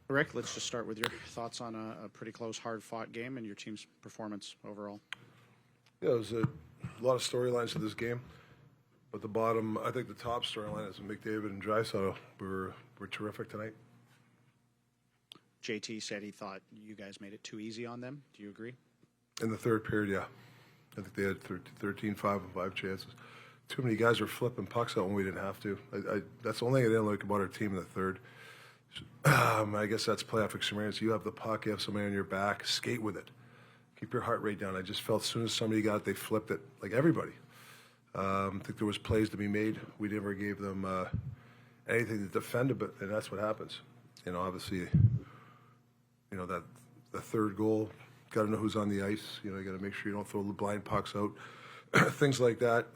Rick, let's just start with your thoughts on a pretty close, hard-fought game and your team's performance overall. Yeah, there was a lot of storylines to this game, but the bottom, I think the top storyline is McDavid and Draisaitl were terrific tonight. JT said he thought you guys made it too easy on them. Do you agree? In the third period, yeah. I think they had 13, 5 and 5 chances. Too many guys were flipping pucks out when we didn't have to. That's the only thing I didn't like about our team in the third. I guess that's playoff experience. You have the puck, you have somebody on your back, skate with it. Keep your heart rate down. I just felt as soon as somebody got it, they flipped it, like everybody. I think there was plays to be made. We never gave them anything to defend it, and that's what happens. Obviously, that the third goal, got to know who's on the ice. You got to make sure you don't throw the blind pucks out, things like that.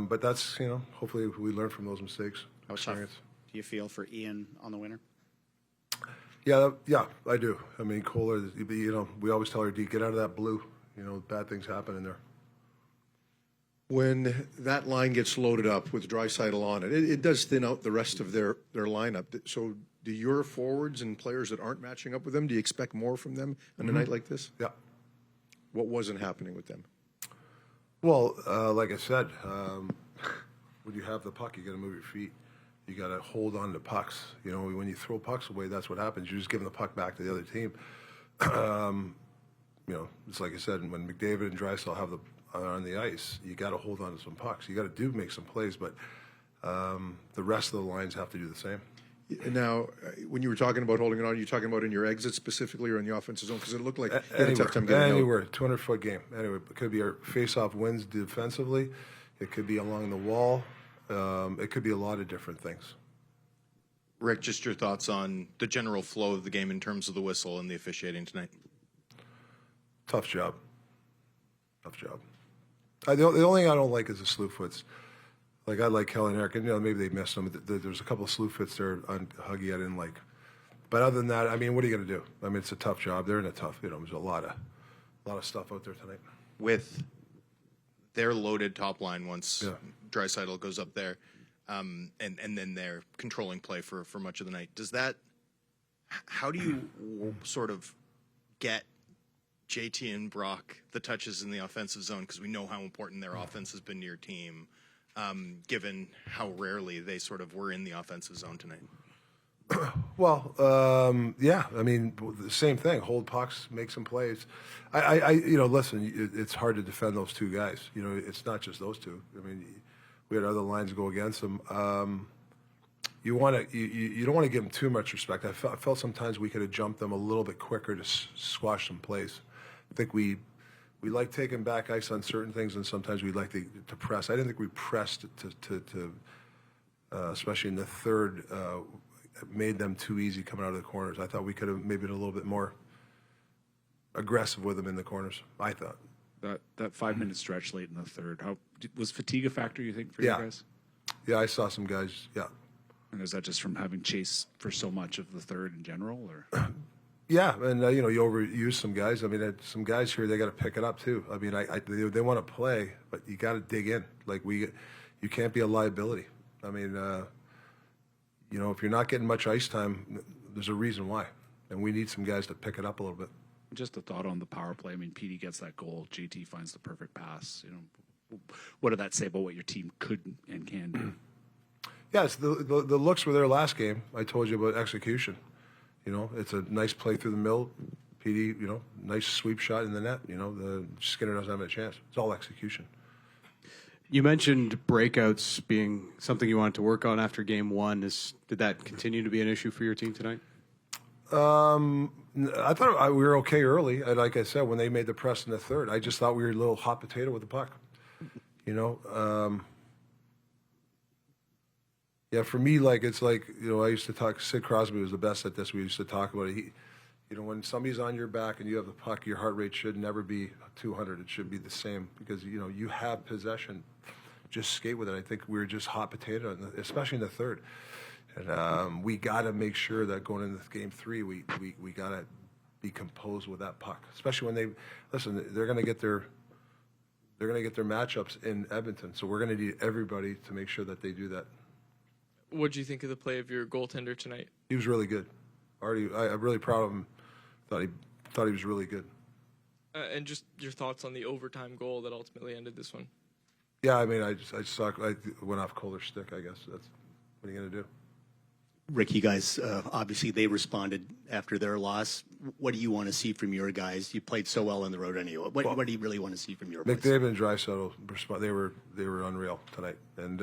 But that's, hopefully we learn from those mistakes. How tough do you feel for Ian on the winner? Yeah, I do. I mean, Kohler, we always tell our D, get out of that blue. Bad things happen in there. When that line gets loaded up with Draisaitl on it, it does thin out the rest of their lineup. So do your forwards and players that aren't matching up with them, do you expect more from them on a night like this? Yeah. What wasn't happening with them? Well, like I said, when you have the puck, you got to move your feet. You got to hold on to pucks. When you throw pucks away, that's what happens. You're just giving the puck back to the other team. It's like I said, when McDavid and Draisaitl are on the ice, you got to hold on to some pucks. You got to make some plays, but the rest of the lines have to do the same. Now, when you were talking about holding it on, are you talking about in your exit specifically or in the offensive zone? Because it looked like you had a tough time getting anywhere, 200-foot game. Anyway, it could be our face-off wins defensively. It could be along the wall. It could be a lot of different things. Rick, just your thoughts on the general flow of the game in terms of the whistle and the officiating tonight. Tough job. The only thing I don't like is the slew foots. Like, I like Kelly and Eric, and maybe they missed them. There's a couple of slew foots there on Huggy I didn't like. But other than that, I mean, what are you going to do? I mean, it's a tough job. They're in a tough, there's a lot of stuff out there tonight. With their loaded top line once Draisaitl goes up there, and then they're controlling play for much of the night. How do you sort of get JT and Brock the touches in the offensive zone? Because we know how important their offense has been to your team, given how rarely they sort of were in the offensive zone tonight. Well, yeah. I mean, the same thing. Hold pucks, make some plays. Listen. It's hard to defend those two guys. It's not just those two. I mean, we had other lines go against them. You don't want to give them too much respect. I felt sometimes we could have jumped them a little bit quicker to squash some plays. I think we like taking back ice on certain things, and sometimes we like to press. I didn't think we pressed to especially in the third. Made them too easy coming out of the corners. I thought we could have maybe been a little bit more aggressive with them in the corners. I thought that 5-minute stretch late in the third. Was fatigue a factor, you think, for you guys? Yeah, I saw some guys. Yeah. And is that just from having chased for so much of the third in general, or? Yeah, and you overuse some guys. I mean, some guys here, they got to pick it up too. I mean, they want to play, but you got to dig in. Like you can't be a liability. I mean, if you're not getting much ice time, there's a reason why, and we need some guys to pick it up a little bit. Just a thought on the power play. I mean, Petey gets that goal. JT finds the perfect pass. What did that say about what your team could and can do? Yes, the looks were there last game. I told you about execution. It's a nice play through the middle. Petey, nice sweep shot in the net. The Skinner doesn't have a chance. It's all execution. You mentioned breakouts being something you wanted to work on after game one. Did that continue to be an issue for your team tonight? I thought we were okay early. Like I said, when they made the press in the third, I just thought we were a little hot potato with the puck. Yeah, for me, it's like, I used to talk, Sid Crosby was the best at this. We used to talk about it. When somebody's on your back and you have the puck, your heart rate should never be 200. It should be the same because, you have possession. Just skate with it. I think we were just hot potato, especially in the third. And we got to make sure that going into game three, we got to be composed with that puck, especially when they're going to get their matchups in Edmonton. So we're going to need everybody to make sure that they do that. What did you think of the play of your goaltender tonight? He was really good. I'm really proud of him. Thought he was really good. And just your thoughts on the overtime goal that ultimately ended this one. Yeah, I mean, I saw I went off Kohler's stick. I guess what are you going to do? Rick, you guys, obviously they responded after their loss. What do you want to see from your guys? You played so well on the road anyway. What do you really want to see from your boys? McDavid and Draisaitl, they were unreal tonight, and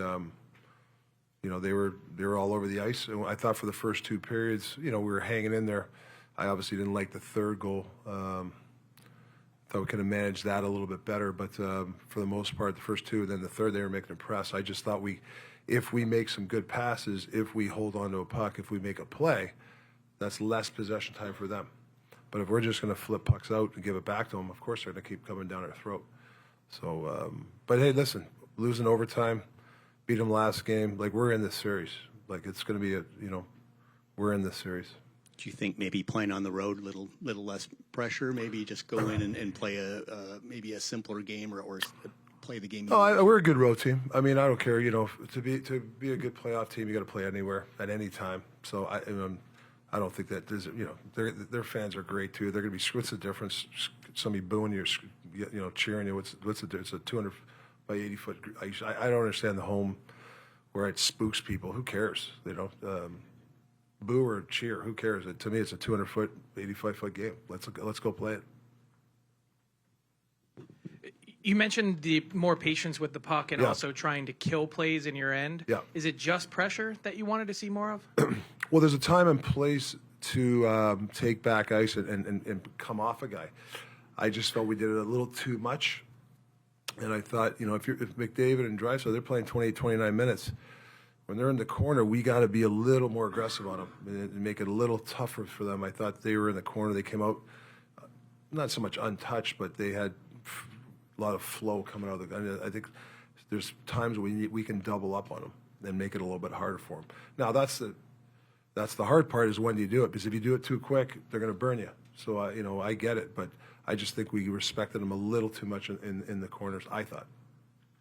they were all over the ice. And I thought for the first two periods, we were hanging in there. I obviously didn't like the third goal. Thought we could have managed that a little bit better, but for the most part, the first two, and then the third, they were making a press. I just thought if we make some good passes, if we hold on to a puck, if we make a play, that's less possession time for them. But if we're just going to flip pucks out and give it back to them, of course they're going to keep coming down our throat. So, but hey, listen, losing overtime, beat them last game, we're in this series. It's going to be we're in this series. Do you think maybe playing on the road, little less pressure, maybe just go in and play maybe a simpler game or play the game? We're a good road team. I mean, I don't care. To be a good playoff team, you got to play anywhere at any time. So I don't think that there's their fans are great too. They're going to be. What's the difference? Somebody booing you, cheering you. What's the difference? It's a 200 by 80 foot ice. I don't understand the home where it spooks people. Who cares? Boo or cheer, who cares? To me, it's a 200-foot, 85-foot game. Let's go play it. You mentioned the more patience with the puck and Yeah. also trying to kill plays in your end. Yeah. Is it just pressure that you wanted to see more of? Well, there's a time and place to take back ice and come off a guy. I just felt we did it a little too much, and I thought, if McDavid and Draisaitl, they're playing 28, 29 minutes. When they're in the corner, we got to be a little more aggressive on them and make it a little tougher for them. I thought they were in the corner. They came out not so much untouched, but they had a lot of flow coming out of the gun. I think there's times we can double up on them and make it a little bit harder for them. Now, that's the hard part is when do you do it? Because if you do it too quick, they're going to burn you. So, I get it, but I just think we respected them a little too much in the corners, I thought.